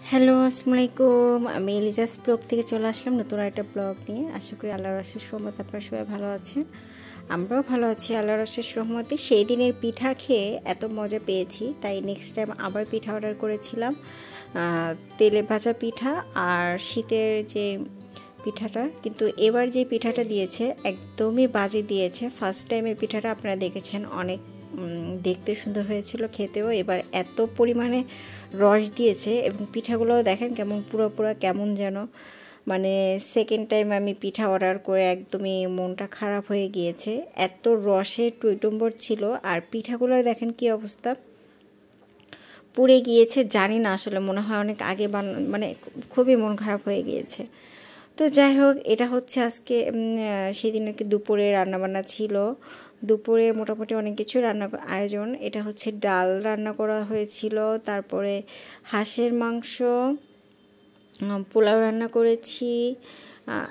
Hello, আসসালামু আলাইকুম। আমি এলিজাস ব্লগ থেকে চলে আসলাম নতুন একটা ব্লগ নিয়ে। আশা করি আল্লাহর অশেষ রহমতে আপনারা সবাই ভালো আছেন। আমরাও ভালো আছি আল্লাহর অশেষ রহমতে। সেই দিনের পিঠা খেয়ে এত মজা পেয়েছি, তাই নেক্সট টাইম আবার পিঠা অর্ডার করেছিলাম। তেলে ভাজা পিঠা আর শীতের যে পিঠাটা, কিন্তু এবার যে পিঠাটা দিয়েছে একদমই বাজে দিয়েছে। ফার্স্ট টাইমের পিঠাটা আপনারা দেখেছেন, অনেক দেখতে সুন্দর হয়েছিল, খেতেও এবার এত পরিমাণে রস দিয়েছে এবং পিঠাগুলোও দেখেন কেমন পুরো কেমন যেন, মানে সেকেন্ড টাইম আমি পিঠা অর্ডার করে একদমই মনটা খারাপ হয়ে গিয়েছে। এত রসে টইটম্বর ছিল আর পিঠাগুলোর দেখেন কি অবস্থা, পুড়ে গিয়েছে। জানি না, আসলে মনে হয় অনেক আগে মানে খুবই মন খারাপ হয়ে গিয়েছে। তো যাই হোক, এটা হচ্ছে আজকে সেদিন আর কি দুপুরে রান্নাবান্না ছিল। দুপুরে মোটামুটি অনেক কিছু আয়োজন। এটা হচ্ছে ডাল রান্না করা হয়েছিল, তারপরে হাঁসের মাংস, পোলাও রান্না করেছি।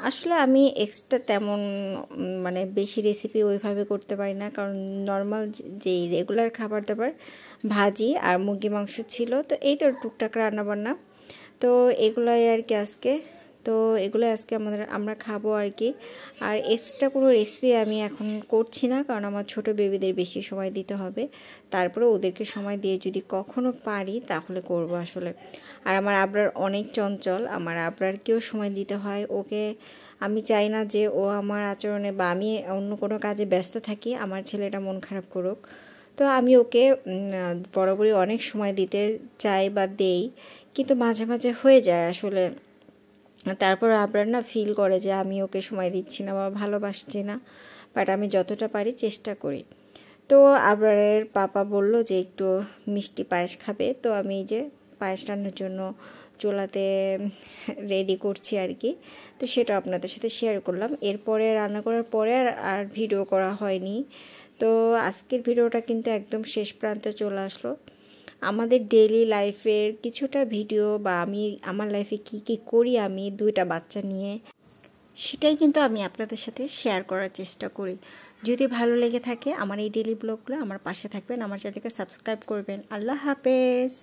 আসলে আমি এক্সট্রা তেমন মানে বেশি রেসিপি ওইভাবে করতে পারি না, কারণ নর্মাল যেই রেগুলার খাবার দাবার ভাজি আর মুরগি মাংস ছিল। তো এই তো টুকটাক রান্নাবান্না, তো এগুলাই আর কি আজকে। তো এগুলো আজকে আমরা খাবো আর কি। আর এক্সট্রা কোনো রেসিপি আমি এখন করছি না, কারণ আমার ছোট বেবিদের বেশি সময় দিতে হবে। তারপরে ওদেরকে সময় দিয়ে যদি কখনো পারি তাহলে করব আসলে। আর আমার আবরার অনেক চঞ্চল, আমার আবরারকেও সময় দিতে হয়। ওকে আমি চাই না যে ও আমার আচরণে বা আমি অন্য কোনো কাজে ব্যস্ত থাকি আমার ছেলেটা মন খারাপ করুক। তো আমি ওকে বরাবরই অনেক সময় দিতে চাই বা দেই, কিন্তু মাঝে মাঝে হয়ে যায় আসলে। তারপর আবরার না ফিল করে যে আমি ওকে সময় দিচ্ছি না বা ভালোবাসছি না, বাট আমি যতটা পারি চেষ্টা করি। তো আবরারের পাপা বলল যে একটু মিষ্টি পায়েস খাবে, তো আমি এই যে পায়েস রান্নার জন্য চুলাতে রেডি করছি আর কি। তো সেটা আপনাদের সাথে শেয়ার করলাম। এরপরে রান্না করার পরে আর ভিডিও করা হয়নি। তো আজকের ভিডিওটা কিন্তু একদম শেষ প্রান্তে চলে আসলো। আমাদের ডেইলি লাইফের কিছুটা ভিডিও বা আমি আমার লাইফে কি কি করি আমি দুইটা বাচ্চা নিয়ে, সেটাই কিন্তু আমি আপনাদের সাথে শেয়ার করার চেষ্টা করি। যদি ভালো লেগে থাকে আমার এই ডেইলি ব্লগগুলো, আমার পাশে থাকবেন, আমার চ্যানেলকে সাবস্ক্রাইব করবেন। আল্লাহ হাফেজ।